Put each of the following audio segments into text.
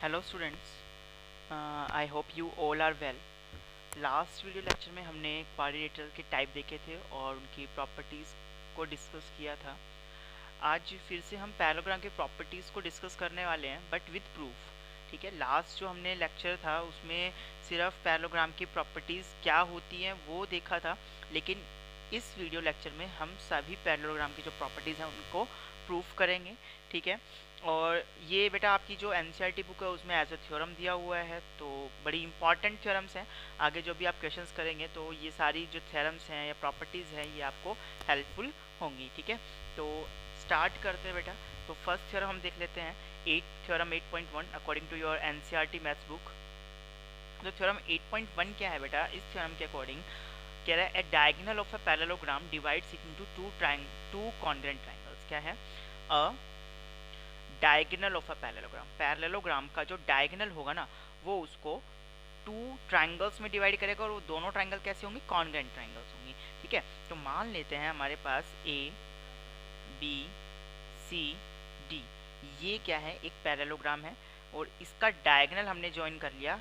Hello students, I hope you all are well. Last video lecture में हमने quadrilateral के type देखे थे और उनकी प्रॉपर्टीज़ को डिस्कस किया था। आज फिर से हम पैरेललोग्राम के प्रॉपर्टीज़ को डिस्कस करने वाले हैं, बट विद प्रूफ। ठीक है, लास्ट जो हमने लेक्चर था उसमें सिर्फ पैरेललोग्राम की प्रॉपर्टीज़ क्या होती हैं वो देखा था, लेकिन इस वीडियो लेक्चर में हम सभी पैरेललोग्राम की जो प्रॉपर्टीज़ हैं उनको प्रूफ करेंगे। ठीक है, और ये बेटा आपकी जो एनसीईआरटी बुक है उसमें एज अ थ्योरम दिया हुआ है, तो बड़ी इंपॉर्टेंट थ्योरम्स हैं। आगे जो भी आप क्वेश्चंस करेंगे तो ये सारी जो थ्योरम्स हैं या प्रॉपर्टीज़ हैं ये आपको हेल्पफुल होंगी। ठीक है, तो स्टार्ट करते हैं बेटा। तो फर्स्ट थ्योरम हम देख लेते हैं, theorem 8.1 according to your NCERT maths book. तो थ्योरम 8.1 क्या है बेटा? इस थ्योरम के अकॉर्डिंग कह रहा है a diagonal of a parallelogram divides it into two congruent triangles. क्या है? A diagonal of a parallelogram, parallelogram का जो डायगोनल होगा ना वो उसको टू ट्रायंगल्स में डिवाइड करेगा, और वो दोनों ट्रायंगल कैसे होंगे? कॉन्ग्रुएंट ट्रायंगल्स होंगे। ठीक है, तो मान लेते हैं हमारे पास ए बी सी डी, ये क्या है? एक पैरेललोग्राम है और इसका डायगोनल हमने ज्वाइन कर लिया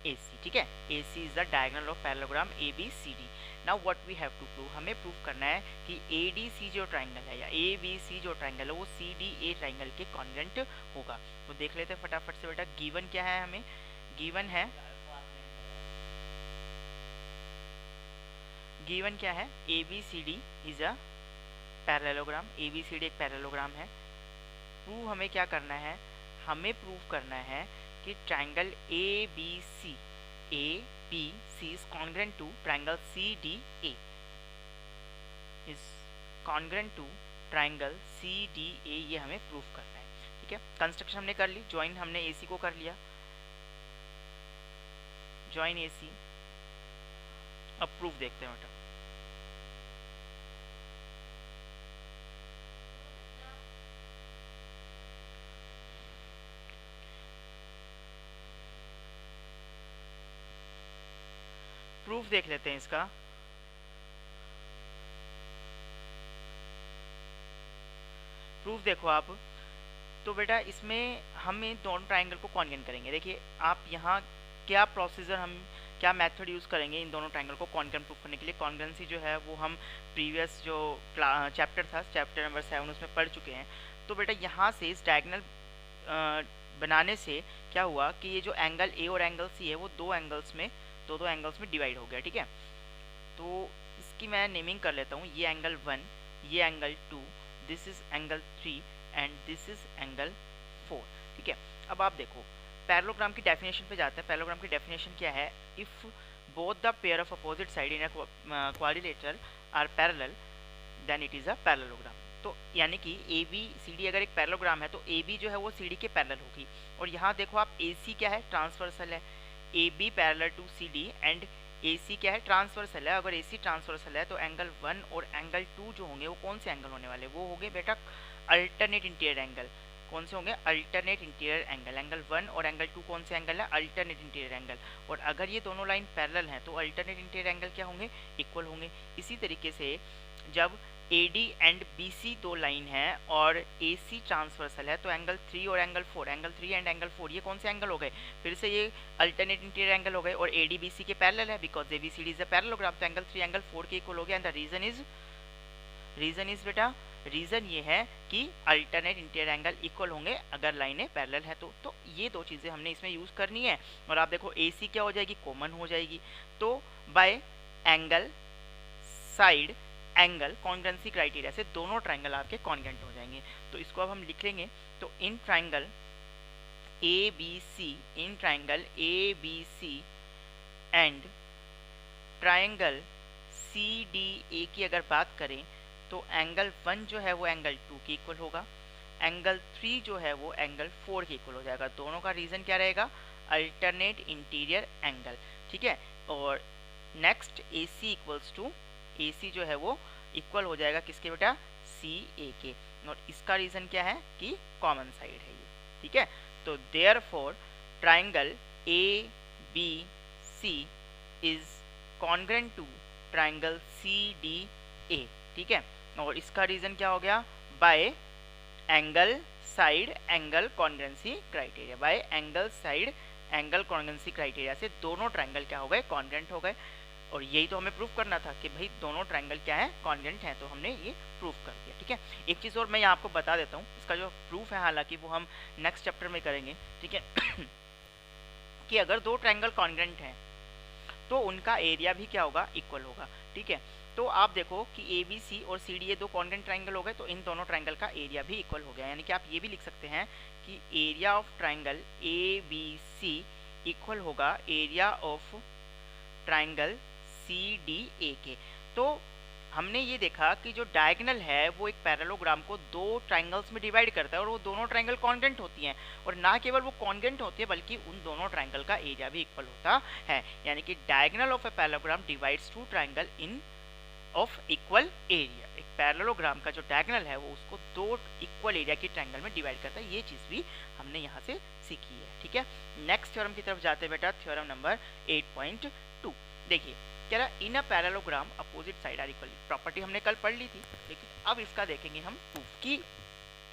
AC। ठीक है, AC is the diagonal of parallelogram ABCD। Now what we have to prove, हमें प्रूव करना है कि ADC जो ट्रायंगल है या ABC जो ट्रायंगल है वो CDA ट्रायंगल के कॉन्ग्रुएंट होगा। तो देख लेते हैं फटाफट से बेटा। गिवन क्या है? हमें गिवन क्या है? ABCD is a parallelogram. ABCD एक पैरेललोग्राम है। प्रूव हमें क्या करना है? हमें प्रूव करना है कि triangle ABC is congruent to triangle CDA is congruent to triangle CDA, ये हमें प्रूफ करना है। ठीक है, कंस्ट्रक्शन हमने कर ली, ज्वाइन हमने AC को कर लिया, ज्वाइन AC। अब प्रूफ देखते हैं बेटा। प्रूफ देख लेते हैं इसका। प्रूफ देखो आप, तो बेटा इसमें हमें दोनों ट्रायंगल को कॉन्ग्रुएंट करेंगे। देखिए आप यहाँ क्या प्रोसीजर, हम क्या मेथड यूज़ करेंगे इन दोनों ट्रायंगल को कॉन्ग्रुएंट प्रूफ करने के लिए। कॉन्ग्रुएंसी जो है वो हम प्रीवियस जो चैप्टर था, चैप्टर नंबर 7, उसमें पढ़ चुके हैं। तो बेटा यहाँ से इस डायगोनल बनाने से क्या हुआ कि ये जो एंगल A और एंगल C है वो दो एंगल्स में डिवाइड हो गया। ठीक है, तो इसकी मैं नेमिंग कर लेता हूँ। ये एंगल 1, ये angle 2, this is angle 3 and this is angle 4। ठीक है, अब आप देखो पैरेललोग्राम की डेफिनेशन पे जाते हैं। पैरेललोग्राम की डेफिनेशन क्या है? If both the pair of opposite side in a quadrilateral are parallel then it is a parallelogram. तो यानी कि ABCD अगर एक पैरेललोग्राम है तो AB जो है वो CD के पैरेलल होगी। और यहाँ देखो आप, AC क्या है? ट्रांसवर्सल है। AB parallel to CD and AC क्या है? ट्रांसवर्सल है। अगर AC ट्रांसवर्सल है तो एंगल 1 और एंगल 2 जो होंगे वो कौन से एंगल होने वाले? वो होंगे बेटा अल्टरनेट इंटीरियर एंगल। कौन से होंगे? Alternate interior angle. एंगल 1 और एंगल 2 कौन से एंगल है? Alternate interior angle. और अगर ये दोनों लाइन पैरेलल हैं तो अल्टरनेट इंटीरियर एंगल क्या होंगे? इक्वल होंगे। इसी तरीके से जब AD एंड BC दो लाइन है और AC ट्रांसवर्सल है तो एंगल 3 और एंगल 4, एंगल 3 एंड एंगल 4 ये कौन से एंगल हो गए? फिर से ये अल्टरनेट इंटीरियर एंगल हो गए और AD BC के पैरेलल है because ABCD is a parallelogram. तो एंगल 3 एंगल 4 के इक्वल हो गया। एंड द रीजन इज बेटा, रीजन ये है कि अल्टरनेट इंटीरियर एंगल इक्वल होंगे अगर लाइनें पैरेलल है तो ये दो चीज़ें हमने इसमें यूज़ करनी है। और आप देखो AC क्या हो जाएगी? कॉमन हो जाएगी। तो by angle side angle congruency criteria से दोनों ट्रायंगल आपके कॉन्ग्रुएंट हो जाएंगे। तो इसको अब हम लिख लेंगे। तो in triangle ABC and triangle CDA की अगर बात करें तो एंगल 1 जो है वो एंगल 2 के इक्वल होगा, एंगल 3 जो है वो एंगल 4 के इक्वल हो जाएगा। दोनों का रीजन क्या रहेगा? Alternate interior angle. ठीक है, और नेक्स्ट AC जो है वो इक्वल हो जाएगा किसके बेटा? CA के। और इसका रीजन क्या है? कि कॉमन साइड है ये। ठीक है, तो therefore triangle ABC is congruent to triangle CDA। ठीक है, और इसका रीजन क्या हो गया? By angle side angle congruency criteria, by angle side angle congruency criteria से दोनों ट्राइंगल क्या हो गए, कॉन्ग्रुएंट हो गए। और यही तो हमें प्रूफ करना था कि भाई दोनों ट्राइंगल क्या है, कॉन्ग्रुएंट हैं, तो हमने ये प्रूफ कर दिया। ठीक है, एक चीज़ और मैं यहाँ आपको बता देता हूँ, इसका जो प्रूफ है हालांकि वो हम नेक्स्ट चैप्टर में करेंगे। ठीक है कि अगर दो ट्राइंगल कॉन्ग्रुएंट हैं तो उनका एरिया भी क्या होगा, इक्वल होगा। ठीक है, तो आप देखो कि ए बी सी और सी डी ये दो कॉन्ग्रुएंट ट्राइंगल हो गए, तो इन दोनों ट्राइंगल का एरिया भी इक्वल हो गया। यानी कि आप ये भी लिख सकते हैं कि area of triangle A B C equal होगा area of triangle C D A के। तो हमने ये देखा कि जो डायगोनल है वो एक पैरेललोग्राम को दो ट्राइंगल्स में डिवाइड करता है और वो दोनों ट्राइंगल कॉन्ग्रुएंट होती हैं, और ना केवल वो कॉन्ग्रुएंट होती है बल्कि उन दोनों ट्राइंगल का एरिया भी इक्वल होता है। यानी कि diagonal of a parallelogram divides two triangle in of equal area. एक पैरेललोग्राम का जो डायगोनल है वो उसको दो इक्वल एरिया की ट्राइंगल में डिवाइड करता है। ये चीज़ भी हमने यहाँ से सीखी है। ठीक है, नेक्स्ट थ्योरम की तरफ जाते बेटा, थ्योरम नंबर 8.2। देखिए कह रहा in a parallelogram opposite side are equal. Property हमने कल पढ़ ली थी, लेकिन अब इसका देखेंगे हम प्रूफ कि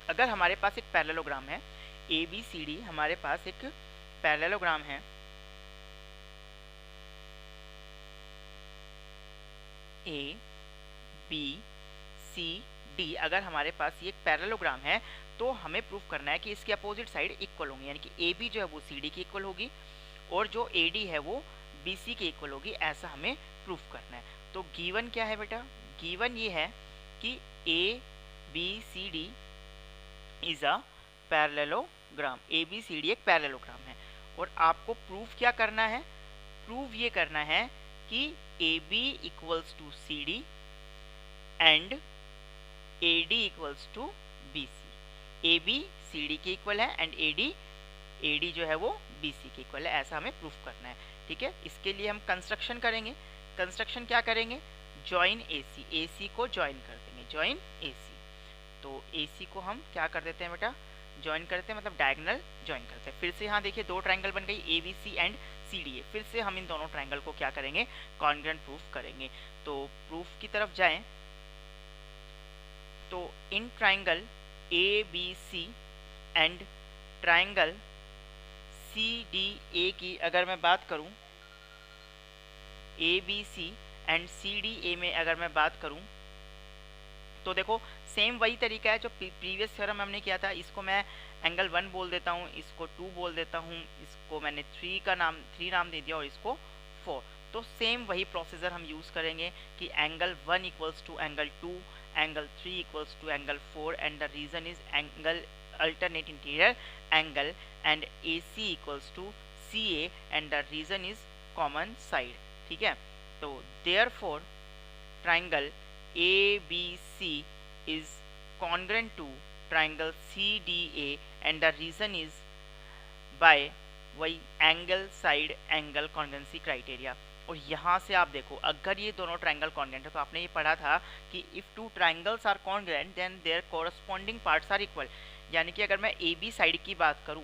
अगर हमारे पास एक पैरेललोग्राम है ए बी सी डी, हमारे पास एक पैरेललोग्राम है ए बी सी डी, अगर हमारे पास ये एक पैरेललोग्राम है तो हमें प्रूफ करना है कि इसके अपोजिट साइड इक्वल होंगी। यानी कि ए बी जो है वो सी डी की इक्वल होगी और जो ए डी है वो बी सी के इक्वल होगी, ऐसा हमें प्रूफ करना है। तो गिवन क्या है बेटा, गिवन ये है कि A B C D is a parallelogram, A B C D एक पैरेललोग्राम है। और आपको प्रूफ क्या करना है, प्रूफ ये करना है कि A B equals to C D and A D equals to B C. A B C D के इक्वल है एंड ए डी जो है वो बी सी के इक्वल है, ऐसा हमें प्रूफ करना है। ठीक है, इसके लिए हम कंस्ट्रक्शन करेंगे। कंस्ट्रक्शन क्या करेंगे, ज्वाइन ए सी को ज्वाइन कर देंगे, ज्वाइन ए सी। तो ए सी को हम क्या कर देते हैं बेटा, ज्वाइन करते हैं, मतलब डायगोनल ज्वाइन करते हैं। फिर से यहाँ देखिए दो ट्राइंगल बन गई A B C and C D A. फिर से हम इन दोनों ट्राइंगल को क्या करेंगे, कॉन्ग्रुएंट प्रूफ करेंगे। तो प्रूफ की तरफ जाएं तो in triangle A B C and triangle C D A की अगर मैं बात करूं, A B C and C D A में अगर मैं बात करूं तो देखो सेम वही तरीका है जो प्रीवियस थ्योरम हमने किया था। इसको मैं एंगल 1 बोल देता हूं, इसको 2 बोल देता हूं, इसको मैंने 3 नाम दे दिया और इसको 4। तो सेम वही प्रोसीजर हम यूज़ करेंगे कि angle 1 equals to angle 2, angle 3 equals to angle 4 and the reason is angle alternate interior angle and AC equals to CA and the reason is common side। ठीक है, तो therefore triangle ABC is congruent to triangle CDA and the reason is by वही angle side angle congruency criteria. और यहाँ से आप देखो अगर ये दोनों ट्राइंगल कॉन्ग्रुएंट है तो आपने ये पढ़ा था कि if two triangles are congruent then their corresponding parts are equal. यानी कि अगर मैं ए बी साइड की बात करूं,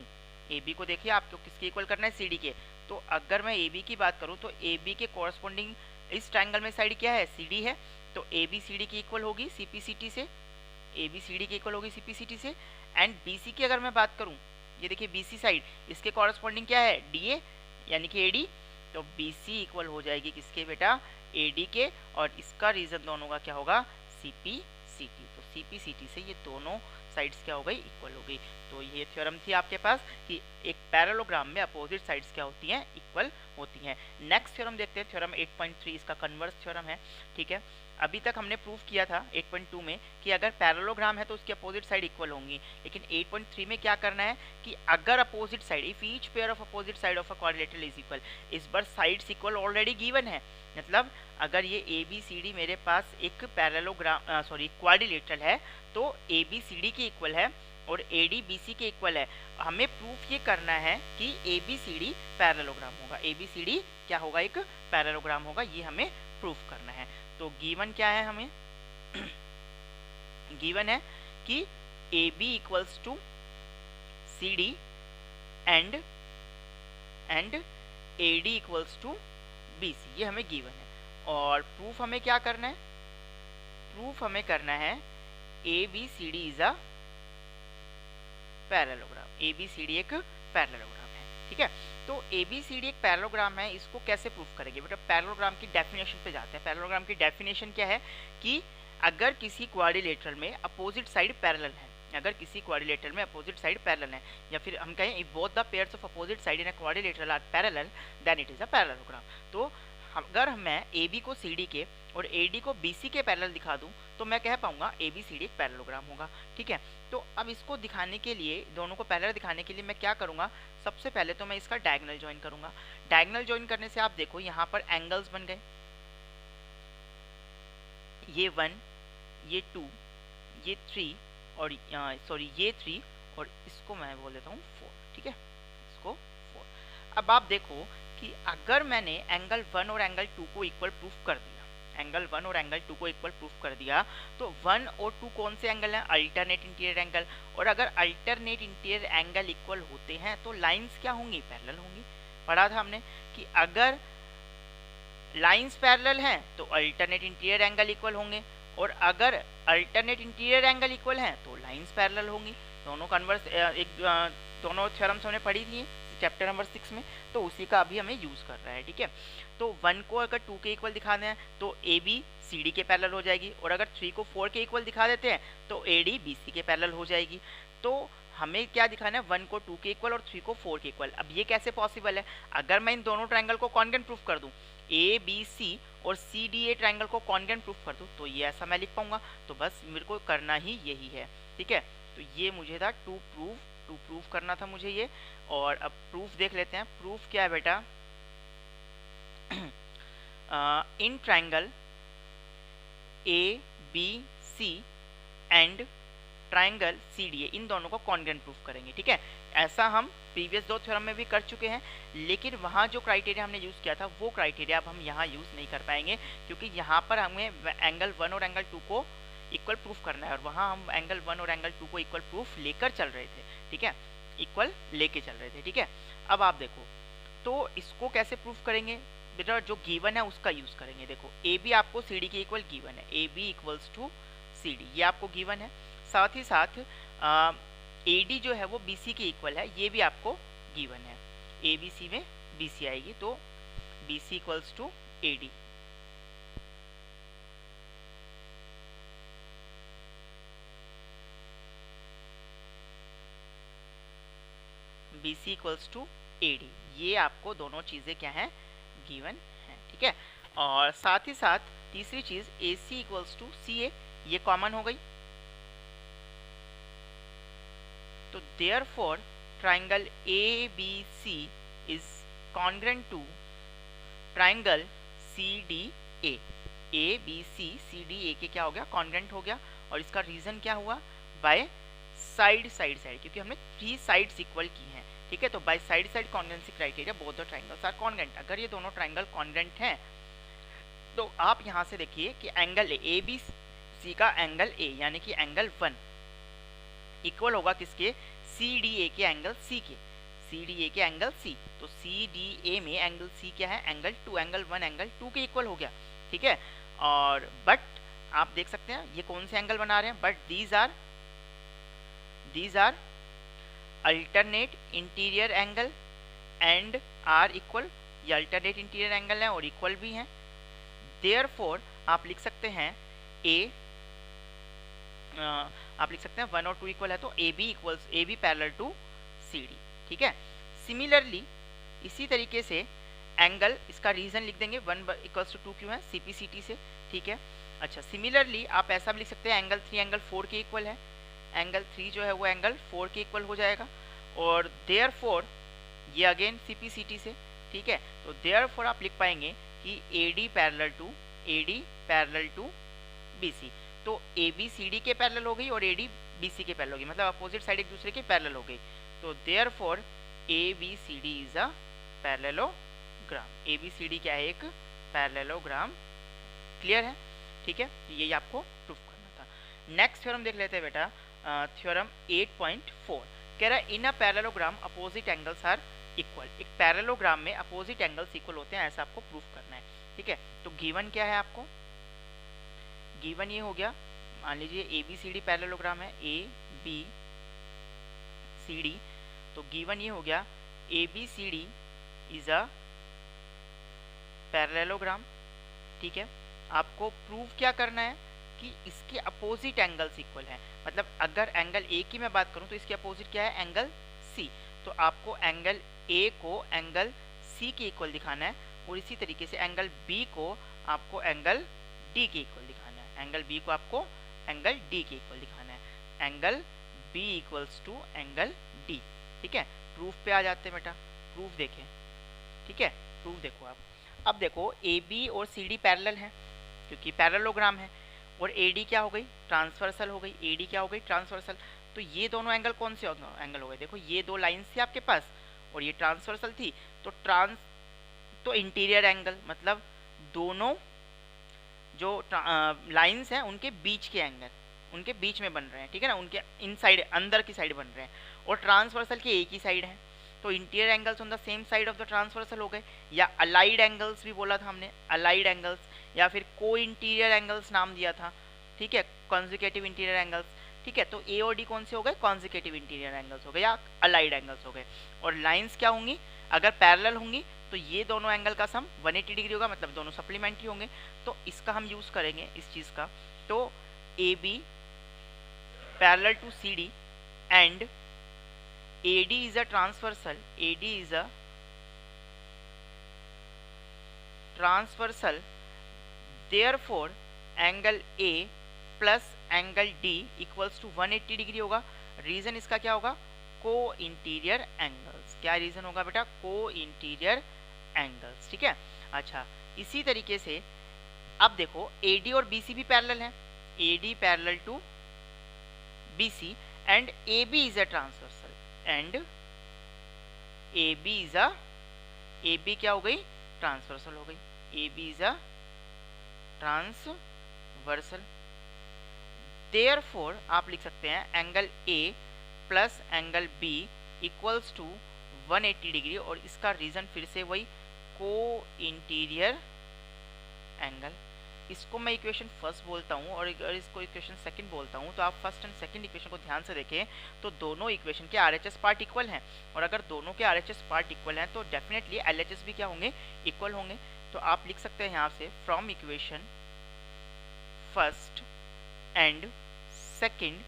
ए बी को देखिए आपको किसके इक्वल करना है, सी डी के। तो अगर मैं ए बी की बात करूं तो ए बी के कोरस्पॉन्डिंग इस ट्राइंगल में साइड क्या है, सी डी है। तो ए बी सी डी की इक्वल होगी सी पी सी टी से, ए बी सी डी की इक्वल होगी सी पी सी टी से। एंड बी सी की अगर मैं बात करूं, ये देखिए बी सी साइड, इसके कॉरस्पॉन्डिंग क्या है, डी ए यानी कि ए डी। तो बी सी इक्वल हो जाएगी किसके बेटा, ए डी के। और इसका रीजन दोनों का क्या होगा, सी पी सी टी। तो सी पी सी टी से ये दोनों साइड्स क्या हो गई, इक्वल हो गई। तो ये थ्योरम थी आपके पास कि एक पैरेललोग्राम में अपोजिट साइड्स क्या होती हैं, इक्वल होती हैं। नेक्स्ट थ्योरम देखते हैं, थ्योरम 8.3, इसका कन्वर्स थ्योरम है। ठीक है, अभी तक हमने प्रूफ किया था 8.2 में कि अगर पैरेललोग्राम है तो उसकी अपोजिट साइड इक्वल होंगी। लेकिन 8.3 में क्या करना है कि अगर opposite side, if each pair of opposite side of a quadrilateral is equal, इस बार साइड्स इक्वल ऑलरेडी गिवन है। मतलब अगर ये ए बी सी डी मेरे पास एक पैरेललोग्राम क्वाड्रिलेटरल है तो ए बी सी डी के इक्वल है और ए डी बी सी के इक्वल है। हमें प्रूफ ये करना है कि A B C D parallelogram होगा, ए बी सी डी क्या होगा, एक पैरेललोग्राम होगा। ये हमें प्रूफ करना है। तो गिवन क्या है हमें गिवन है कि A B equals to C D and A D equals to B C, ये हमें गिवन है। और प्रूफ हमें क्या करना है, प्रूफ हमें करना है A B C D is a parallelogram, ABCD एक पैरेललोग्राम है, ठीक है। तो ABCD एक पैरेललोग्राम है, इसको कैसे प्रूफ करेंगे बेटा? पैरेललोग्राम की डेफिनेशन पे जाते हैं। पैरेललोग्राम की डेफिनेशन क्या है कि अगर किसी क्वाड्रिलेटरल में अपोजिट साइड पैरेलल है, अगर किसी क्वाड्रिलेटरल में अपोजिट साइड पैरेलल है, या फिर हम कहें if both the pairs of opposite side in a quadrilateral are parallel then it is a parallelogram. तो अगर मैं AB को CD के और AD को BC के पैरेलल दिखा दूं तो मैं कह पाऊंगा ABCD एक पैरेललोग्राम होगा, ठीक है। तो अब इसको दिखाने के लिए, दोनों को पैरेलल दिखाने के लिए मैं क्या करूंगा? सबसे पहले तो मैं इसका डायगोनल ज्वाइन करूंगा। डायगोनल ज्वाइन करने से आप देखो यहाँ पर एंगल्स बन गए, ये 1, ये 2, ये 3 और सॉरी ये 3 और इसको मैं बोल देता हूँ 4, ठीक है, इसको 4। अब आप देखो कि अगर मैंने एंगल 1 और एंगल 2 को इक्वल प्रूफ कर दिया, एंगल 1 और एंगल 2 को इक्वल प्रूफ कर दिया, तो 1 और 2 कौन से एंगल हैं? Alternate interior angle. और अगर अल्टरनेट इंटीरियर एंगल इक्वल होते हैं तो लाइंस क्या होंगी? पैरेलल होंगी। पढ़ा था हमने कि अगर लाइंस पैरेलल हैं तो अल्टरनेट इंटीरियर एंगल इक्वल होंगे, और अगर अल्टरनेट इंटीरियर एंगल इक्वल हैं तो लाइंस पैरेलल होंगी। दोनों कन्वर्स दोनों थ्योरम्स हमने पढ़ी थी चैप्टर नंबर 6 में, तो उसी का अभी हमें यूज कर रहा है, ठीक है। तो 1 को अगर 2 के इक्वल दिखा दें तो ABCD के पैरेलल हो जाएगी, और अगर 3 को 4 के इक्वल दिखा देते हैं तो AD BC के पैरेलल हो जाएगी। तो हमें क्या दिखाना है? 1 को 2 के इक्वल और 3 को 4 के इक्वल। अब ये कैसे पॉसिबल है? अगर मैं इन दोनों ट्रायंगल को कॉन्ग्रुएंट प्रूफ कर दूं, ABC और CDA ट्रायंगल को कॉन्ग्रुएंट प्रूफ कर दूं, तो ये ऐसा मैं लिख पाऊंगा। तो बस मेरे को करना ही यही है, ठीक है। तो ये मुझे था टू प्रूफ करना था मुझे ये। और अब प्रूफ देख लेते हैं। प्रूफ क्या है बेटा? In triangle ABC and triangle CDA, इन दोनों को कॉन्ग्रुएंट प्रूफ करेंगे, ठीक है। ऐसा हम प्रीवियस 2 थ्योरम में भी कर चुके हैं, लेकिन वहाँ जो क्राइटेरिया हमने यूज़ किया था वो क्राइटेरिया अब हम यहाँ यूज़ नहीं कर पाएंगे, क्योंकि यहाँ पर हमें एंगल 1 और एंगल 2 को इक्वल प्रूफ करना है, और वहाँ हम एंगल 1 और एंगल 2 को इक्वल प्रूफ लेकर चल रहे थे, ठीक है, इक्वल लेके चल रहे थे, ठीक है। अब आप देखो तो इसको कैसे प्रूफ करेंगे बेटा? जो गिवन है उसका यूज़ करेंगे। देखो AB आपको CD के इक्वल गिवन है, AB इक्वल्स टू CD, ये आपको गिवन है। साथ ही साथ AD जो है वो BC के इक्वल है, ये भी आपको गिवन है। ABC में BC आएगी तो BC equals to AD। BC equals to AD, ये आपको दोनों चीज़ें क्या हैं? गिवन है, ठीक है। और साथ ही साथ तीसरी चीज़ AC इक्वल्स टू CA, ये कॉमन हो गई। तो therefore triangle ABC is congruent to triangle CDA। ABC CDA के क्या हो गया? कॉन्ग्रुएंट हो गया। और इसका रीजन क्या हुआ? बाय साइड, क्योंकि हमने 3 साइड्स इक्वल की हैं, ठीक है। तो by side congruency criteria both the triangles are congruent. अगर ये दोनों ट्रायंगल कॉन्ग्रुएंट हैं तो आप यहाँ से देखिए कि एंगल ABC का एंगल A यानी कि एंगल 1 इक्वल होगा किसके? CDA के एंगल C के, CDA के एंगल C। तो CDA में एंगल C क्या है? एंगल 2, एंगल 1 एंगल 2 के इक्वल हो गया, ठीक है। और बट आप देख सकते हैं ये कौन से एंगल बना रहे हैं? But these are alternate interior angle and are equal. ये अल्टरनेट इंटीरियर एंगल है और इक्वल भी हैं। देयरफॉर आप लिख सकते हैं आप लिख सकते हैं 1 और 2 इक्वल है तो AB पैरेलल टू CD, ठीक है। सिमिलरली इसी तरीके से एंगल, इसका रीजन लिख देंगे 1 इक्वल्स टू 2 क्यों है? CPCT से, ठीक है। अच्छा, सिमिलरली आप ऐसा भी लिख सकते हैं एंगल 3 एंगल 4 के इक्वल है, एंगल 3 जो है वो एंगल 4 के इक्वल हो जाएगा। और देयरफॉर ये अगेन CPCT से, ठीक है। तो देयरफॉर आप लिख पाएंगे कि AD पैरेलल टू BC। तो ABCD के पैरेलल हो गई और AD BC के पैरेलल हो गई, मतलब अपोजिट साइड एक दूसरे के पैरेलल हो गई। तो therefore ABCD is a parallelogram. ABCD क्या है? एक पैरेललोग्राम। क्लियर है, ठीक है। यही आपको प्रूफ करना था। नेक्स्ट थ्योरम देख लेते हैं बेटा, थ्योरम 8.4 कह रहा है in a parallelogram opposite angles are equal. एक पैरेललोग्राम में अपोजिट एंगल्स इक्वल होते हैं, ऐसा आपको प्रूफ करना है, ठीक है। तो गिवन क्या है आपको? गिवन ये हो गया, मान लीजिए ABCD पैरेललोग्राम है, ABC सी डी, तो गिवन ये हो गया A B C D is a parallelogram. ठीक है, आपको प्रूव क्या करना है कि इसके अपोजिट एंगल्स इक्वल हैं। मतलब अगर एंगल ए की मैं बात करूं तो इसके अपोजिट क्या है, एंगल सी। तो आपको एंगल ए को एंगल सी के इक्वल दिखाना है, और इसी तरीके से एंगल बी को आपको एंगल डी के इक्वल दिखाना है। एंगल बी को आपको एंगल डी के इक्वल दिखाना है, angle B equals to angle D. ठीक है, प्रूफ पे आ जाते हैं बेटा, प्रूफ देखें। ठीक है, प्रूफ देखो आप। अब देखो ए बी और सी डी पैरेलल है क्योंकि पैरेललोग्राम है, और ए डी क्या हो गई, ट्रांसवर्सल हो गई। ए डी क्या हो गई, ट्रांसवर्सल। तो ये दोनों एंगल कौन से एंगल हो गए, देखो ये दो लाइन्स थी आपके पास और ये ट्रांसवर्सल थी, तो इंटीरियर एंगल मतलब दोनों जो लाइन्स हैं उनके बीच के एंगल उनके बीच में बन रहे हैं। ठीक है ना, उनके इनसाइड अंदर की साइड बन रहे हैं, और ट्रांसवर्सल की एक ही साइड है, तो interior angles on the same side of the transversal हो गए। या अलाइड एंगल्स भी बोला था हमने, अलाइड एंगल्स, या फिर को इंटीरियर एंगल्स नाम दिया था। ठीक है, कॉन्जिक्यूटिव इंटीरियर एंगल्स। ठीक है, तो ए और डी कौन से हो गए, कॉन्जिक्यूटिव इंटीरियर एंगल्स हो गए या अलाइड एंगल्स हो गए। और लाइंस क्या होंगी, अगर पैरेलल होंगी तो ये दोनों एंगल का सम 180 डिग्री होगा, मतलब दोनों सप्लीमेंट्री होंगे। तो इसका हम यूज़ करेंगे इस चीज़ का। तो A B parallel to C D and AD is a transversal, AD is a transversal, therefore angle A plus angle D equals to 180 degree होगा। रीजन इसका क्या होगा, को इंटीरियर एंगल्स। क्या रीजन होगा बेटा, को इंटीरियर एंगल्स। ठीक है, अच्छा इसी तरीके से अब देखो AD और BC भी पैरेलल है, AD parallel to BC and AB is a transversal, and AB क्या हो गई, ट्रांसवर्सल हो गई। AB is a transversal, therefore आप लिख सकते हैं angle A plus angle B equals to 180 degree, और इसका रीजन फिर से वही को इंटीरियर एंगल। इसको मैं इक्वेशन फर्स्ट बोलता हूँ, और अगर इसको इक्वेशन सेकंड बोलता हूँ, तो आप फर्स्ट एंड सेकंड इक्वेशन को ध्यान से देखें तो दोनों इक्वेशन के आरएचएस पार्ट इक्वल हैं, और अगर दोनों के आरएचएस पार्ट इक्वल हैं तो डेफिनेटली एलएचएस भी क्या होंगे, इक्वल होंगे। तो आप लिख सकते हैं यहाँ से from equation first and second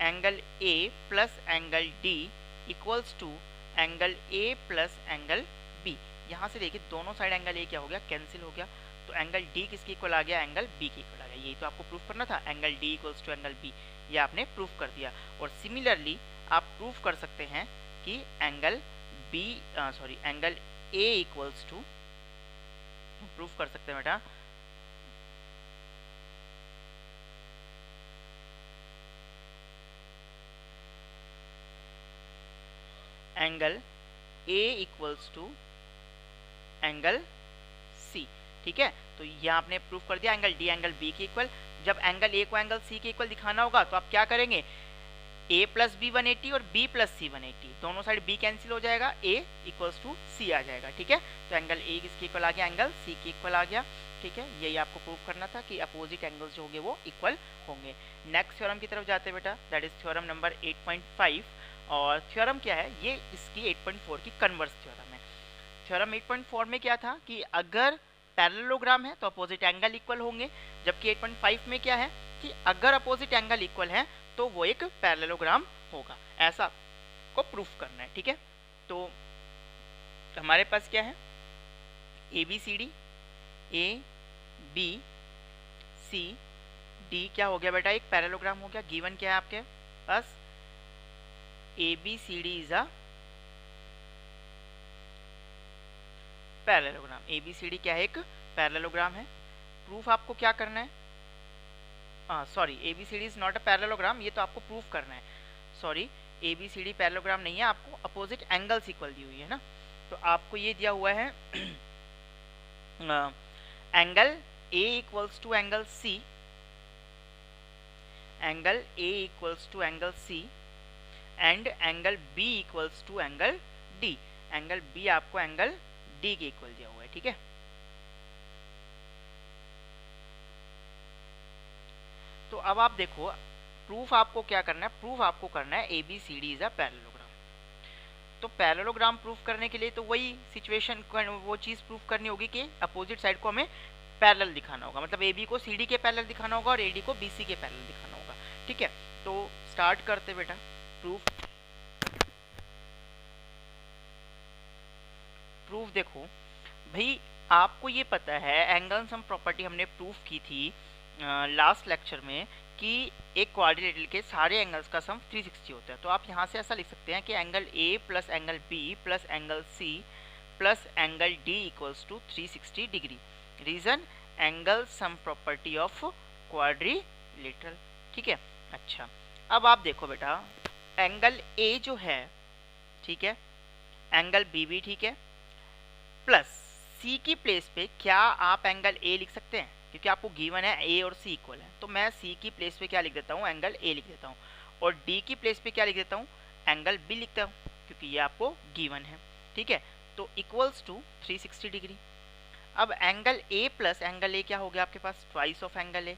angle A plus angle D equals to angle A plus angle B. यहाँ से देखिए दोनों साइड एंगल ए क्या हो गया, कैंसिल हो गया, तो एंगल डी किसके इक्वल आ गया, एंगल बी के इक्वल आ गया। यही तो आपको प्रूफ करना था, angle D equals to angle B, ये आपने प्रूफ कर दिया। और सिमिलरली आप प्रूफ कर सकते हैं कि angle angle A equals to, proof कर सकते हैं बेटा angle A equals to angle C. ठीक है, तो ये आपने प्रूफ कर दिया एंगल डी एंगल बी के इक्वल। जब एंगल ए को एंगल सी के इक्वल दिखाना होगा तो आप क्या करेंगे, ए प्लस बी 180 और बी प्लस सी 180, दोनों साइड बी कैंसिल हो जाएगा, ए इक्वल्स टू सी आ जाएगा। ठीक है, तो एंगल ए किसके इक्वल आ गया, एंगल सी के इक्वल आ गया। ठीक है, यही आपको प्रूफ करना था कि अपोजिट एंगल्स जो होंगे वो इक्वल होंगे। नेक्स्ट थ्योरम की तरफ जाते हैं बेटा, दैट इज थ्योरम नंबर 8.5। और थ्योरम क्या है, ये इसकी 8.4 की कन्वर्स थ्योरम है। थ्योरम 8.4 में क्या था कि अगर पैरेललोग्राम है तो अपोजिट एंगल इक्वल होंगे, जबकि 8.5 में क्या है कि अगर अपोजिट एंगल इक्वल है तो वो एक पैरेललोग्राम होगा। ऐसा को प्रूफ करना है। ठीक है, तो हमारे पास क्या है, A B C D, A B C D क्या हो गया बेटा, एक पैरेललोग्राम हो गया। गिवन क्या है आपके पास, A B C D is a parallelogram. A B C D क्या है, एक पैरेललोग्राम है। प्रूफ आपको क्या करना है, sorry A B C D is not a parallelogram, ये तो आपको प्रूफ करना है। Sorry, A B C D parallelogram नहीं है, आपको अपोजिट एंगल्स इक्वल दी हुई है ना। तो आपको ये दिया हुआ है angle A equals to angle C, angle A equals to angle C and angle B equals to angle D. Angle B आपको एंगल डी के इक्वल दिया हुआ है। ठीक है, तो अब आप देखो प्रूफ आपको क्या करना है, प्रूफ आपको करना है A B C D is a parallelogram. तो पैरेललोग्राम प्रूफ करने के लिए तो वही सिचुएशन, वो चीज़ प्रूफ करनी होगी कि अपोजिट साइड को हमें पैरेलल दिखाना होगा, मतलब AB को CD के पैरेलल दिखाना होगा और AD को BC के पैरेलल दिखाना होगा। ठीक है, तो स्टार्ट करते बेटा प्रूफ देखो भाई, आपको ये पता है एंगल सम प्रॉपर्टी हमने प्रूफ की थी लास्ट लेक्चर में कि एक क्वाड्रिलेटरल के सारे एंगल्स का सम 360 होता है। तो आप यहाँ से ऐसा लिख सकते हैं कि angle A plus angle B plus angle C plus angle D equals to 360 degree. Reason angle sum property of quadrilateral. ठीक है, अच्छा अब आप देखो बेटा, एंगल A जो है, ठीक है, एंगल B भी ठीक है, प्लस C की प्लेस पे क्या आप एंगल A लिख सकते हैं? क्योंकि आपको गिवन है A और C इक्वल है, तो मैं C की प्लेस पे क्या लिख देता हूँ? एंगल A लिख देता हूँ, और D की प्लेस पे क्या लिख देता हूँ? एंगल B लिखता हूँ, क्योंकि ये आपको गिवन है। ठीक है, तो इक्वल्स टू 360 डिग्री। अब angle A plus angle A क्या हो गया आपके पास? Twice of angle A।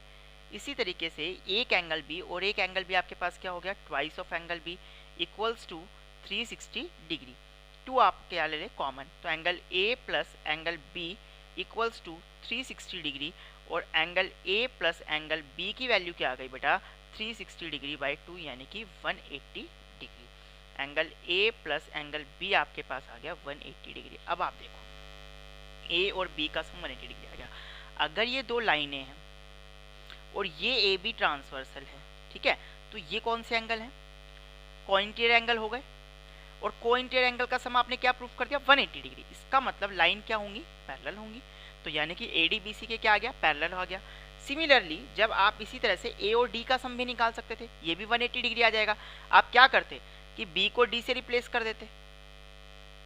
इसी तरीके से एक एंगल B और एक एंगल B आपके पास क्या हो गया? Twice of angle B equals to 360 degree. टू आप क्या ले लें कॉमन, तो angle A plus angle B equals to 360 degree, और angle A plus angle B की वैल्यू क्या आ गई बेटा? 360 डिग्री बाई 2 यानी कि 180 degree. Angle A plus angle B आपके पास आ गया 180 डिग्री। अब आप देखो A और B का सम 180 डिग्री आ गया। अगर ये दो लाइनें हैं और ये AB ट्रांसवर्सल है, ठीक है, तो ये कौन से एंगल हैं? कोइंटेरियर एंगल हो गए, और कोइंटेरियर एंगल का सम आपने क्या प्रूफ कर दिया? 180 डिग्री। इसका मतलब लाइन क्या होंगी? पैरेलल होंगी। तो यानी कि AD BC के क्या आ गया? पैरेलल आ गया। सिमिलरली जब आप इसी तरह से A और D का सम भी निकाल सकते थे, ये भी 180 डिग्री आ जाएगा। आप क्या करते कि B को D से रिप्लेस कर देते,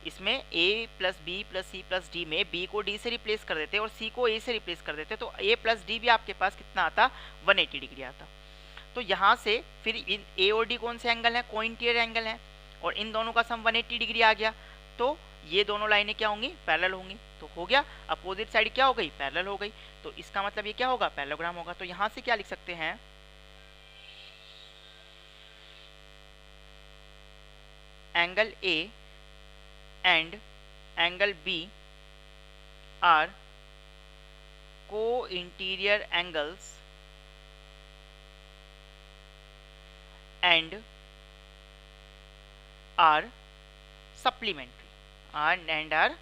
इसमें A plus B plus C plus D में B को D से रिप्लेस कर देते और C को A से रिप्लेस कर देते, तो A प्लस D भी आपके पास कितना आता? 180 डिग्री आता। तो यहाँ से फिर इन A और D कौन से एंगल हैं? कोइंटेरियर एंगल हैं, और इन दोनों का सम 180 डिग्री आ गया, तो ये दोनों लाइनें क्या होंगी? पैरेलल होंगी। तो हो गया, अपोजिट साइड क्या हो गई? पैरेलल हो गई। तो इसका मतलब ये क्या होगा? पैरेललोग्राम होगा। तो यहाँ से क्या लिख सकते हैं? Angle A and angle B are co-interior angles and are supplementary, are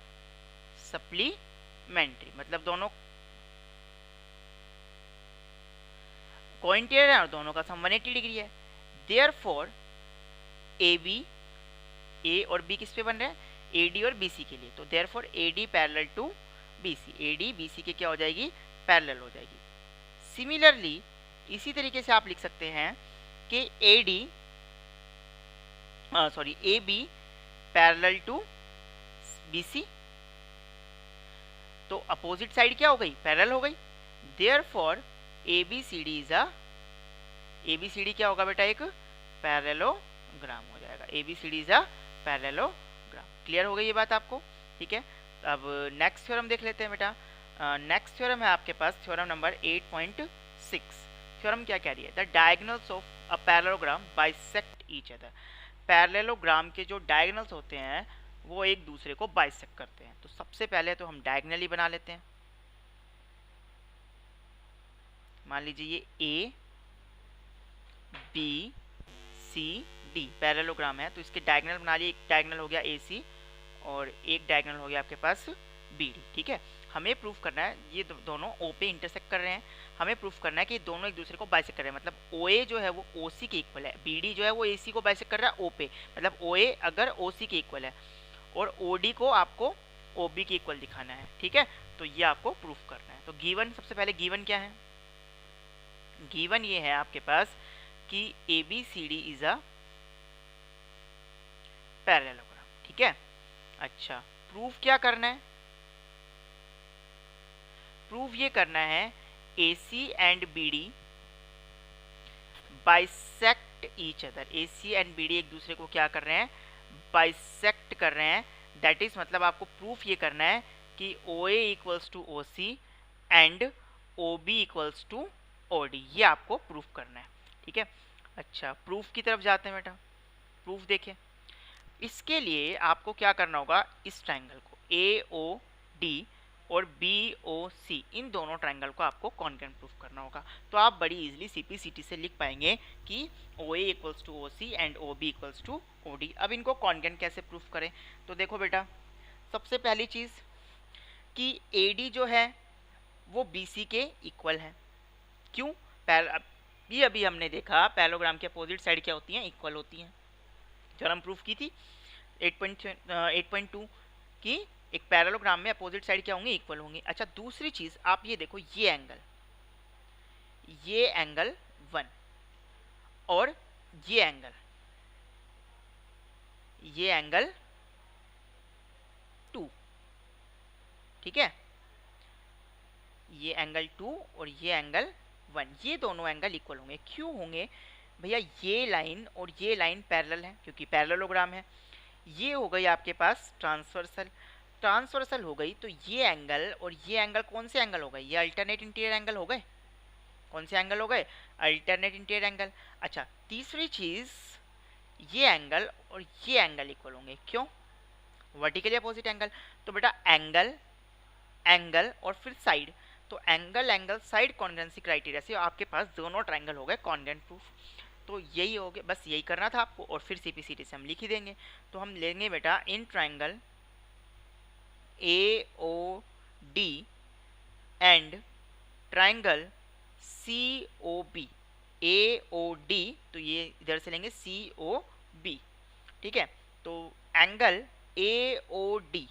supplementary, मतलब दोनों कोइंटेरियर है और दोनों का सम 180 डिग्री है। देयरफॉर A और B किस पे बन रहे हैं? AD और BC के लिए। तो therefore AD parallel to BC, AD BC के क्या हो जाएगी? पैरेलल हो जाएगी। सिमिलरली इसी तरीके से आप लिख सकते हैं कि AB पैरेलल टू BC, तो अपोजिट साइड क्या हो गई? पैरेलल हो गई। देयरफॉर ABCD क्या होगा बेटा? एक पैरेललोग्राम हो जाएगा। ABCD is a parallelogram. Clear हो गई ये बात आपको? ठीक है, अब नेक्स्ट थ्योरम देख लेते हैं बेटा। नेक्स्ट थ्योरम है आपके पास थ्योरम नंबर 8.6। थ्योरम क्या कह रही है? The diagonals of a parallelogram bisect each other. Parallelogram के जो डायगोनल्स होते हैं वो एक दूसरे को बाइसेक्ट करते हैं। तो सबसे पहले तो हम डायगोनली बना लेते हैं। मान लीजिए ये A B C D parallelogram है, तो इसके डायगोनल बना लिए। एक डायगोनल हो गया AC और एक डायगोनल हो गया आपके पास BD। ठीक है, हमें प्रूफ करना है ये दोनों O पे इंटरसेक्ट कर रहे हैं। हमें प्रूफ करना है कि दोनों एक दूसरे को बाइसेक्ट कर रहे हैं, मतलब OA जो है वो OC के इक्वल है, BD जो है वो AC को बाइसेक्ट कर रहा है O पे, मतलब OA अगर OC के इक्वल है, और OD को आपको OB के इक्वल दिखाना है। ठीक है, तो ये आपको प्रूफ करना है। तो गिवन, सबसे पहले गिवन क्या है? गिवन ये है आपके पास कि ABCD इज अ पैरेललोग्राम। ठीक है, अच्छा प्रूफ क्या करना है? प्रूफ ये करना है AC and BD bisect each other. AC and BD एक दूसरे को क्या कर रहे हैं? बाइसेक्ट कर रहे हैं। दैट इज मतलब आपको प्रूफ ये करना है कि OA equals to OC and OB equals to OD, ये आपको प्रूफ करना है। ठीक है, अच्छा प्रूफ की तरफ जाते हैं बेटा। प्रूफ देखें, इसके लिए आपको क्या करना होगा, इस ट्राइंगल को AOD और BOC, इन दोनों ट्राइंगल को आपको कॉन्ग्रुएंट प्रूफ करना होगा। तो आप बड़ी इजीली CPCT से लिख पाएंगे कि OA equals to OC and OB equals to OD। अब इनको कॉन्ग्रुएंट कैसे प्रूफ करें, तो देखो बेटा, सबसे पहली चीज़ कि AD जो है वो BC के इक्वल है। क्यों? अभी हमने देखा पैरेललोग्राम के अपोजिट साइड क्या होती हैं, इक्वल होती हैं। जो हम प्रूफ की थी 8.2 कि एक पैरेललोग्राम में अपोजिट साइड क्या होंगे, इक्वल होंगे। अच्छा, दूसरी चीज आप ये देखो, ये एंगल 1 और ये एंगल 2, ठीक है, ये एंगल 2 और ये एंगल 1, ये दोनों एंगल इक्वल होंगे। क्यों होंगे भैया? ये लाइन और ये लाइन पैरेलल है क्योंकि पैरेललोग्राम है। ये हो गई आपके पास ट्रांसवर्सल हो गई, तो ये एंगल और ये एंगल कौन से एंगल हो गए? ये अल्टरनेट इंटीरियर एंगल हो गए। कौन से एंगल हो गए? Alternate interior angle. अच्छा, तीसरी चीज, ये एंगल और ये एंगल इक्वल होंगे। क्यों? Vertically opposite angle. तो बेटा एंगल और फिर साइड, तो एंगल साइड कॉन्ग्रुएंसी क्राइटेरिया से आपके पास दोनों ट्राइंगल हो गए कॉन्ग्रुएंट प्रूफ। तो यही हो गया, बस यही करना था आपको, और फिर CPCT से हम लिख ही देंगे। तो हम लेंगे बेटा in triangle AOD and triangle COB। AOD तो ये इधर से लेंगे COB, ठीक है। तो angle AOD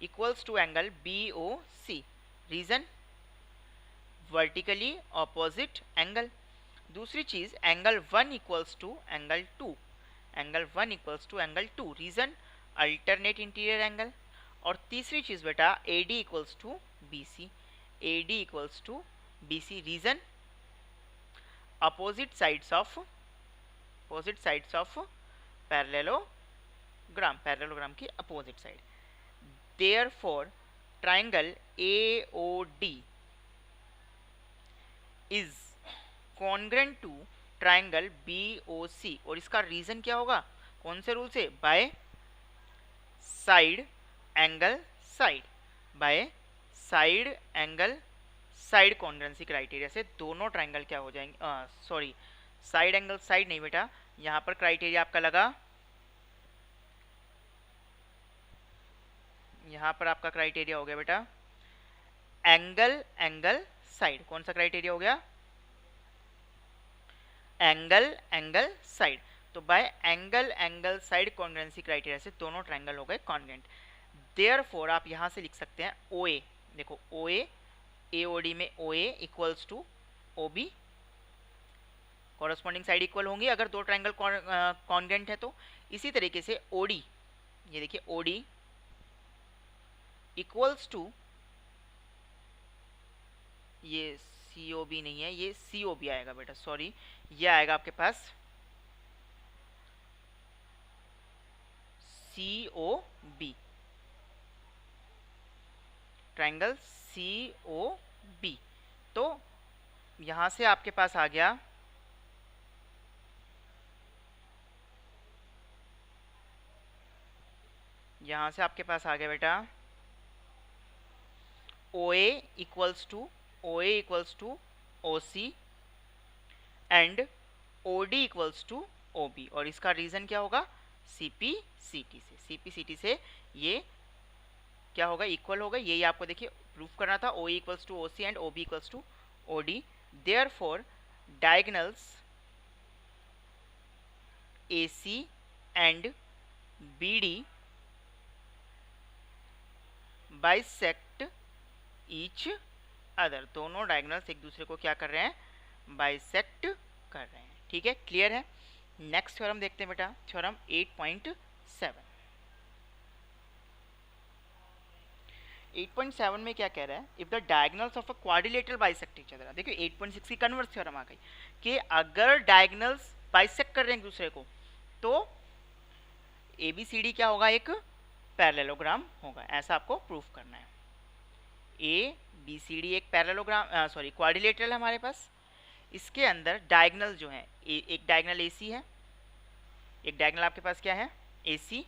equals to angle BOC। Reason? Vertically opposite angle. दूसरी चीज, angle 1 equals to angle 2, reason? Alternate interior angle. और तीसरी चीज बेटा, AD equals to BC, reason? Opposite sides of parallelogram की opposite side. Therefore, triangle AOD is congruent to triangle BOC। और इसका reason क्या होगा? कौन से रूल से? Bye side angle side congruency criteria से दोनों ट्राइंगल क्या हो जाएंगे? सॉरी, साइड एंगल साइड नहीं बेटा, यहाँ पर क्राइटेरिया आपका लगा, यहाँ पर आपका क्राइटेरिया हो गया बेटा एंगल साइड। कौन सा क्राइटेरिया हो गया? Angle side. तो by angle side congruency criteria से दोनों ट्राइंगल हो गए कॉन्ग्रुएंट। देयरफॉर आप यहाँ से लिख सकते हैं OA, देखो OA, AOD में OA equals to OB, corresponding side equal होंगी अगर दो ट्राइंगल कॉन्ग्रुएंट है तो। इसी तरीके से OD, ये देखिए OD इक्वल्स टू, ये COB नहीं है, ये COB आएगा बेटा, सॉरी, ये आएगा आपके पास COB, ट्राइंगल COB। तो यहां से आपके पास आ गया बेटा OA equals to OC and OD equals to OB। और इसका रीजन क्या होगा? CPCT से ये क्या होगा? इक्वल होगा। यही आपको देखिए प्रूफ करना था, OA equals to OC and OB equals to OD। Therefore diagonals AC and BD bisect each other. दोनों डायगोनल्स एक दूसरे को क्या कर रहे हैं? बाइसेक्ट कर रहे हैं। ठीक है, क्लियर है। नेक्स्ट थ्योरम देखते हैं बेटा, थ्योरम 8.7। 8.7 में क्या कह रहा है? If the diagonals of a quadrilateral bisect each other. देखिए 8.6 की कन्वर्स थ्योरम आ गई कि अगर डायगोनल्स बाइसेक्ट कर रहे हैं एक दूसरे को तो ABCD क्या होगा? एक पैरेललोग्राम होगा। ऐसा आपको प्रूफ करना है। ABCD एक पैरेललोग्राम सॉरी क्वाड्रिलेटरल है हमारे पास। इसके अंदर डायगोनल जो है, एक डायगोनल AC है, एक डायगोनल आपके पास क्या है, AC,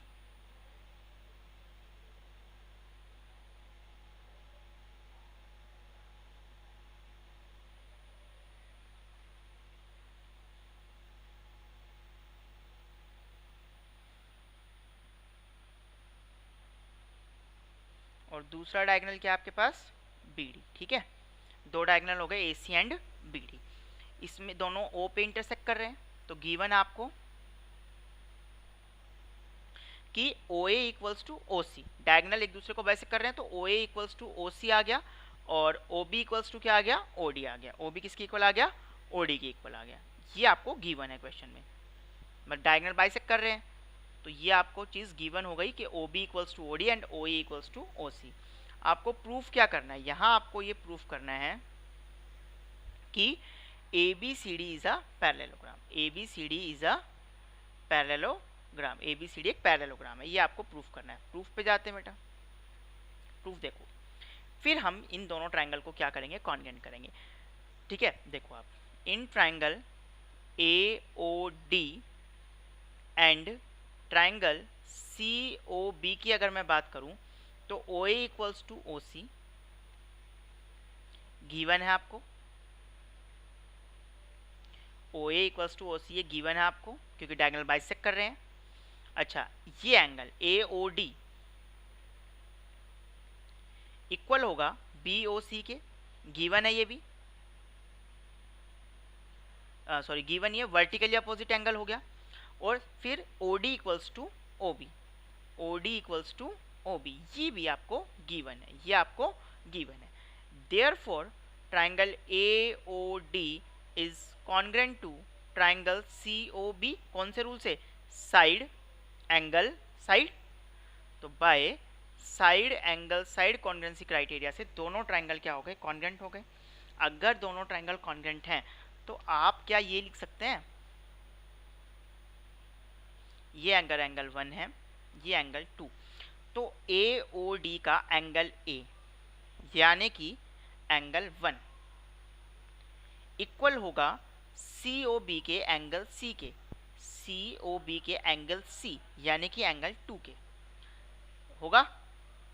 और दूसरा डायगोनल क्या है आपके पास, BD। ठीक है, दो डायगोनल हो गए AC एंड BD। इसमें दोनों O पे इंटरसेक्ट कर रहे हैं, तो गिवन है आपको कि OA equals to OC, diagonal एक दूसरे को बाइसेक्ट कर रहे हैं, तो OA इक्वल्स टू OC आ गया, और OB इक्वल्स टू क्या आ गया, OD आ गया। OB किसके इक्वल आ गया, OD के इक्वल आ गया। ये आपको गिवन है क्वेश्चन में, बट डायगोनल बाइसेक्ट कर रहे हैं, तो ये आपको चीज़ गिवन हो गई कि OB equals to OD and OA equals to OC। आपको प्रूफ क्या करना है, यहाँ आपको ये प्रूफ करना है कि ABCD is a parallelogram, ABCD is a parallelogram, ABCD एक पैरेललोग्राम है, ये आपको प्रूफ करना है। प्रूफ पे जाते हैं बेटा, प्रूफ देखो, फिर हम इन दोनों ट्रायंगल को क्या करेंगे, कॉन्ग्रुएंट करेंगे। ठीक है, देखो आप, इन triangle AOD and triangle COB की अगर मैं बात करूं, तो OA equals to OC given है आपको, OA इक्वल्स टू OC ये गिवन है आपको, क्योंकि डायगोनल बाइसेक्ट कर रहे हैं। अच्छा, ये एंगल AOD इक्वल होगा BOC के, गिवन है ये भी, सॉरी गिवन ये वर्टिकली अपोजिट एंगल हो गया। और फिर OD equals to OB, OD equals to OB ये भी आपको गिवन है, ये आपको गिवन है। Therefore triangle AOD is congruent to triangle COB, कौन से रूल से, साइड एंगल साइड। तो by side angle side congruency criteria से दोनों ट्रायंगल क्या हो गए, कॉन्ग्रुएंट हो गए। अगर दोनों ट्रायंगल कॉन्ग्रुएंट हैं तो आप क्या ये लिख सकते हैं, ये एंगल 1 है, ये एंगल 2, तो AOD का एंगल A यानी कि एंगल 1 इक्वल होगा COB के एंगल C के, COB के एंगल C यानी कि एंगल 2 के होगा।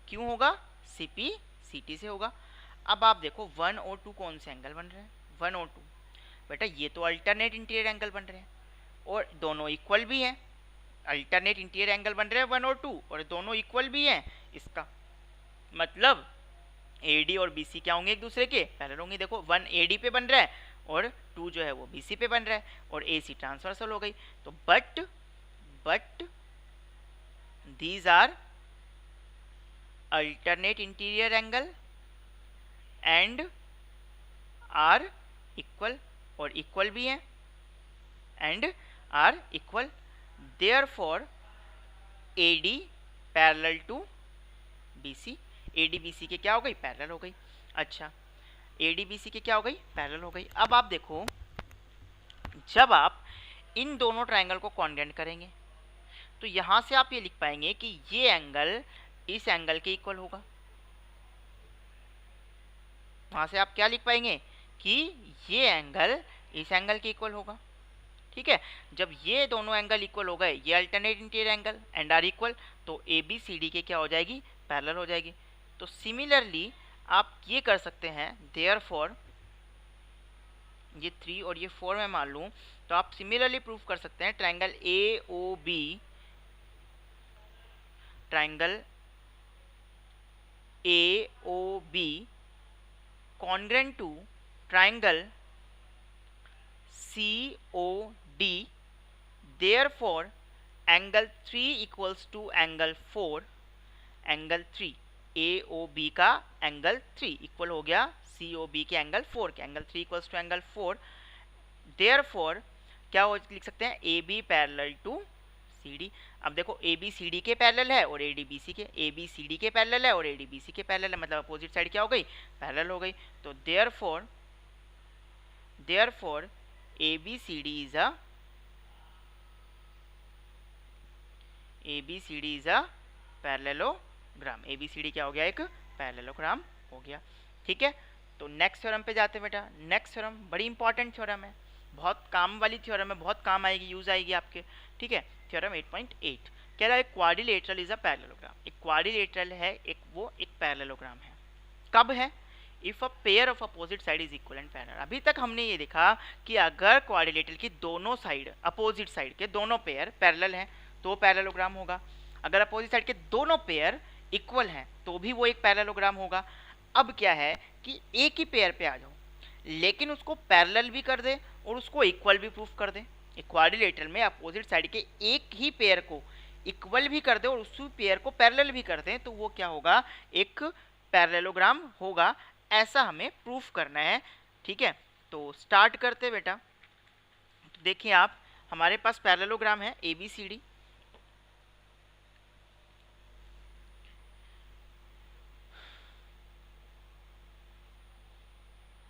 क्यों होगा, CP CT से होगा। अब आप देखो 1 और 2 कौन से एंगल बन रहे हैं, 1 और 2, बेटा ये तो अल्टरनेट इंटीरियर एंगल बन रहे हैं और दोनों इक्वल भी हैं। अल्टरनेट इंटीरियर एंगल बन रहे हैं 1 और 2 और दोनों इक्वल भी हैं, इसका मतलब AD और BC क्या होंगे, एक दूसरे के पैरेलल होंगे। देखो 1 AD पे बन रहा है और 2 जो है वो BC पे बन रहा है और AC ट्रांसवर्सल हो गई। तो but these are alternate interior angle and are equal, और इक्वल भी हैं and are equal. Therefore AD parallel to BC, AD BC के क्या हो गई, पैरेलल हो गई। अच्छा, AD BC के क्या हो गई, पैरेलल हो गई। अब आप देखो, जब आप इन दोनों ट्रायंगल को कॉन्ग्रुएंट करेंगे तो यहां से आप ये लिख पाएंगे कि ये एंगल इस एंगल के इक्वल होगा। वहां से आप क्या लिख पाएंगे कि ये एंगल इस एंगल के इक्वल होगा। ठीक है, जब ये दोनों एंगल इक्वल हो गए, ये alternate interior angle and are equal, तो ABCD के क्या हो जाएगी, पैरेलल हो जाएगी। तो सिमिलरली आप ये कर सकते हैं, देयरफॉर ये 3 और ये 4 में मान लूँ तो आप सिमिलरली प्रूफ कर सकते हैं triangle AOB, triangle AOB congruent to triangle COD, therefore angle 3 equals to angle 4, angle 3 AOB का एंगल 3 इक्वल हो गया COB के एंगल 4 के, एंगल 3 इक्वल्स टू एंगल 4। देयरफॉर क्या हो लिख सकते हैं, AB पैरेलल टू CD। अब देखो ABCD के पैरेलल है और ADBC के, ABCD के पैरेलल है और ADBC के पैरेलल है, मतलब अपोजिट साइड क्या हो गई, पैरेलल हो गई। तो therefore ABCD is a parallelogram, ABCD क्या हो गया, एक पैरेललोग्राम हो गया। ठीक है, तो नेक्स्ट थ्योरम पे जाते हैं बेटा। नेक्स्ट थ्योरम बड़ी इंपॉर्टेंट थ्योरम है, बहुत काम वाली थ्योरम है, बहुत काम आएगी, यूज आएगी आपके। ठीक है, थ्योरम 8.8 कह रहा है क्वाड्रिलेटरल इज अ पैरेललोग्राम। एक क्वाड्रिलेटरल है, एक पैरेललोग्राम है। कब है? If a pair of opposite side is equal and parallel. अभी तक हमने ये देखा कि अगर क्वाड्रिलेटरल की दोनों साइड, अपोजिट साइड के दोनों पेयर पैरेलल हैं तो पैरेललोग्राम होगा। अगर अपोजिट साइड के दोनों पेयर इक्वल हैं तो भी वो एक पैरेललोग्राम होगा। अब क्या है कि एक ही पेयर पे आ जाओ लेकिन उसको पैरेलल भी कर दे और उसको इक्वल भी प्रूफ कर दे। एक क्वाड्रिलेटरल में अपोजिट साइड के एक ही पेयर को इक्वल भी कर दे और उसी पेयर को पैरेलल भी कर दे तो वो क्या होगा? एक पैरेललोग्राम होगा। ऐसा हमें प्रूफ करना है। ठीक है, तो स्टार्ट करते बेटा। तो देखिए आप, हमारे पास पैरेललोग्राम है ABCD।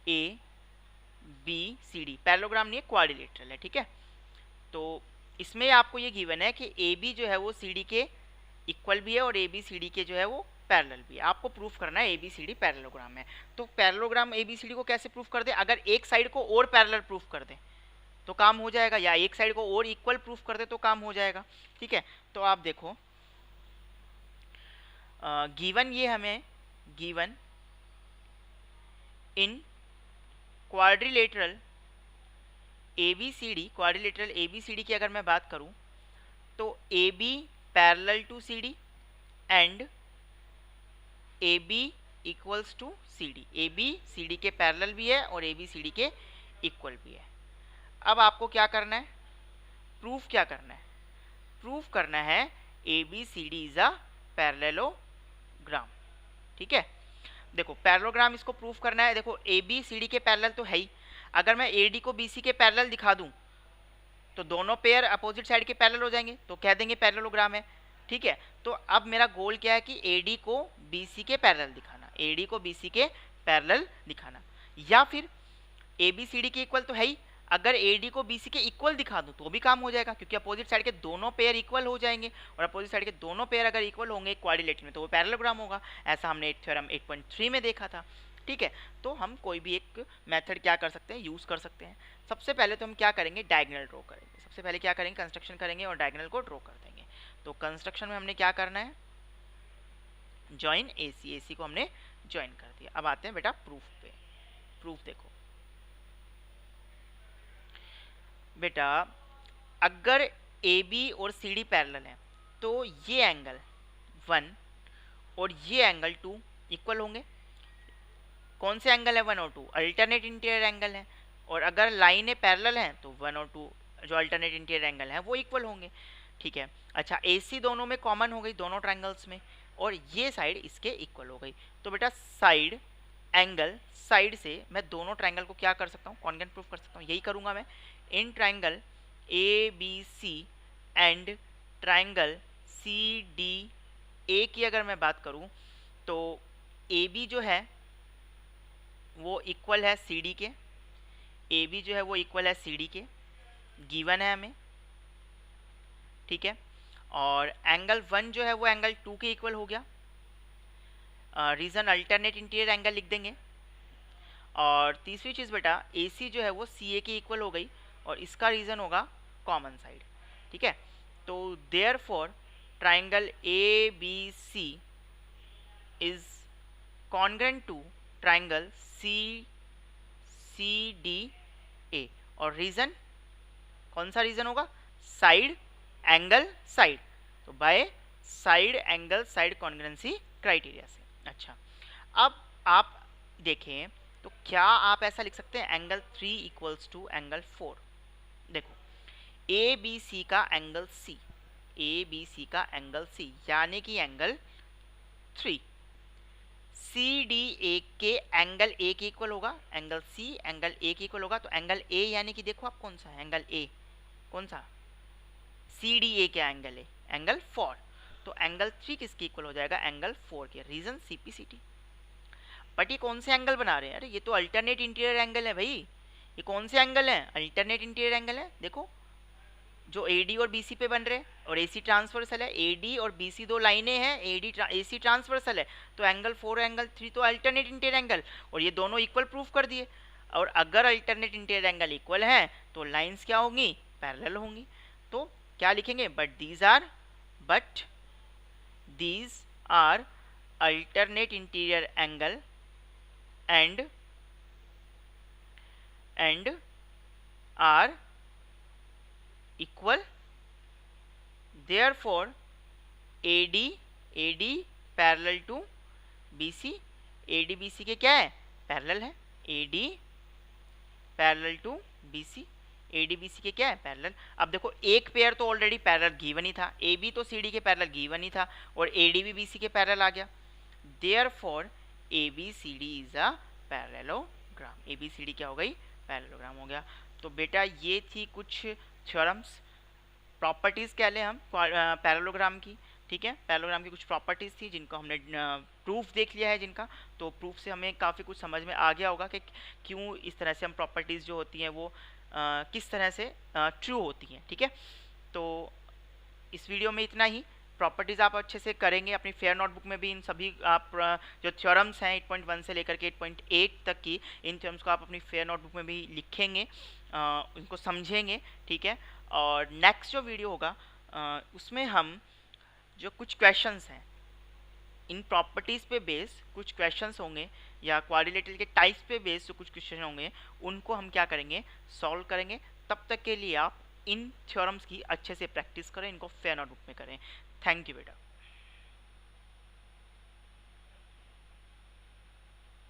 ABCD पैरेललोग्राम नहीं है, क्वाड्रिलेटरल है। ठीक है, तो इसमें आपको ये गिवन है कि AB जो है वो CD के इक्वल भी है और ABCD के जो है वो पैरेलल भी है। आपको प्रूफ करना है ABCD पैरेललोग्राम है। तो पैरेललोग्राम ABCD को कैसे प्रूफ कर दे? अगर एक साइड को और पैरेलल प्रूफ कर दे तो काम हो जाएगा, या एक साइड को और इक्वल प्रूफ कर दे तो काम हो जाएगा। ठीक है, तो आप देखो गिवन ये हमें given in quadrilateral ABCD, quadrilateral ABCD की अगर मैं बात करूं तो AB parallel to CD and AB equals to CD। AB CD के पैरेलल भी है और AB CD के इक्वल भी है। अब आपको क्या करना है? प्रूफ क्या करना है? प्रूफ करना है ABCD इज अ पैरेललोग्राम। ठीक है, देखो पैरेललोग्राम इसको प्रूफ करना है। देखो ABCD के पैरेलल तो है ही, अगर मैं AD को BC के पैरेलल दिखा दूं तो दोनों पेयर अपोजिट साइड के पैरेलल हो जाएंगे तो कह देंगे पैरेललोग्राम है। ठीक है, तो अब मेरा गोल क्या है कि AD को BC के पैरेलल दिखाना, AD को BC के पैरेलल दिखाना, या फिर ABCD के इक्वल तो है ही, अगर AD को BC के इक्वल दिखा दूं तो भी काम हो जाएगा क्योंकि अपोजिट साइड के दोनों पेयर इक्वल हो जाएंगे और अपोजिट साइड के दोनों पेयर अगर इक्वल होंगे क्वाड्रिलेटरल में तो वो पैरेललोग्राम होगा। ऐसा हमने थ्योरम 8.3 में देखा था। ठीक है, तो हम कोई भी एक मेथड क्या कर सकते हैं, यूज़ कर सकते हैं। सबसे पहले तो हम क्या करेंगे? डायगोनल ड्रॉ करेंगे। सबसे पहले क्या करेंगे? कंस्ट्रक्शन करेंगे और डायगोनल को ड्रॉ कर देंगे। तो कंस्ट्रक्शन में हमने क्या करना है? ज्वाइन AC को हमने ज्वाइन कर दिया। अब आते हैं बेटा प्रूफ पे। प्रूफ देखो बेटा, अगर AB और CD पैरेलल है तो ये एंगल 1 और ये एंगल 2 इक्वल होंगे। कौन से एंगल है? 1 और 2 अल्टरनेट इंटीरियर एंगल है। और अगर लाइनें पैरेलल हैं तो 1 और 2 जो अल्टरनेट इंटीरियर एंगल हैं वो इक्वल होंगे। ठीक है, अच्छा AC दोनों में कॉमन हो गई, दोनों ट्रायंगल्स में, और ये साइड इसके इक्वल हो गई। तो बेटा साइड एंगल, साइड से मैं दोनों ट्रायंगल को क्या कर सकता हूँ? कॉन्ग्रुएंट प्रूफ कर सकता हूँ। यही करूँगा मैं। In triangle ABC and triangle CDA की अगर मैं बात करूँ तो AB जो है वो इक्वल है CD के, AB जो है वो इक्वल है CD के, गिवन है हमें। ठीक है, और एंगल 1 जो है वो एंगल 2 के इक्वल हो गया। रीज़न अल्टरनेट इंटीरियर एंगल लिख देंगे। और तीसरी चीज़ बेटा AC जो है वो CA के इक्वल हो गई और इसका रीज़न होगा कॉमन साइड। ठीक है, तो therefore triangle ABC is congruent to triangle CDA। और रीज़न कौन सा रीज़न होगा? Side angle side. तो by side angle side congruency criteria से। अच्छा, अब आप देखें तो क्या आप ऐसा लिख सकते हैं एंगल 3 इक्वल्स टू एंगल 4? देखो ABC का एंगल C, ABC का एंगल C यानी कि एंगल 3, CDA के एंगल A के इक्वल होगा, एंगल C एंगल A के इक्वल होगा। तो एंगल A यानी कि देखो आप कौन सा है? एंगल A कौन सा? CDA के एंगल A, एंगल 4। तो एंगल 3 किसके इक्वल हो जाएगा? एंगल 4 के। Reason CPCT। बट ये कौन से एंगल बना रहे हैं? अरे ये तो अल्टरनेट इंटीरियर एंगल है भाई। ये कौन से एंगल है? अल्टरनेट इंटीरियर एंगल है। देखो जो AD और BC पे बन रहे हैं और AC ट्रांसवर्सल है। AD और BC दो लाइनें हैं, AC ट्रांसवर्सल है। तो एंगल 4 एंगल 3 तो अल्टरनेट इंटीरियर एंगल, और ये दोनों इक्वल प्रूफ कर दिए। और अगर अल्टरनेट इंटीरियर एंगल इक्वल है तो लाइंस क्या होंगी? पैरेलल होंगी। तो क्या लिखेंगे, but these are alternate interior angle and are equal, therefore AD parallel to BC, AD BC के क्या है, पैरेलल है, AD parallel to BC, AD BC के क्या है, पैरेलल। अब देखो एक पेयर तो ऑलरेडी पैरेलल गिवन ही था, AB तो CD के पैरेलल गिवन ही था और AD भी BC के पैरेलल आ गया, therefore ABCD is a parallelogram, ABCD क्या हो गई, पैरेललोग्राम हो गया। तो बेटा ये थी कुछ थ्योरम्स, प्रॉपर्टीज़ कह लें हम पैरेललोग्राम की, ठीक है, पैरेललोग्राम की कुछ प्रॉपर्टीज़ थी जिनको हमने प्रूफ देख लिया है जिनका, तो प्रूफ से हमें काफ़ी कुछ समझ में आ गया होगा कि क्यों इस तरह से हम प्रॉपर्टीज़ जो होती हैं वो किस तरह से ट्रू होती हैं, ठीक है। तो इस वीडियो में इतना ही, प्रॉपर्टीज़ आप अच्छे से करेंगे अपनी फेयर नोटबुक में भी, इन सभी आप जो थ्योरम्स हैं 8.1 से लेकर के 8.8 तक की, इन थ्योरम्स को आप अपनी फेयर नोटबुक में भी लिखेंगे, उनको समझेंगे, ठीक है। और नेक्स्ट जो वीडियो होगा उसमें हम जो कुछ क्वेश्चंस हैं इन प्रॉपर्टीज़ पे बेस कुछ क्वेश्चंस होंगे, या क्वाड्रिलेटरल के टाइप्स पे बेस जो कुछ क्वेश्चन होंगे उनको हम क्या करेंगे, सॉल्व करेंगे। तब तक के लिए आप इन थ्योरम्स की अच्छे से प्रैक्टिस करें, इनको फेयर नोटबुक में करें। थैंक यू बेटा।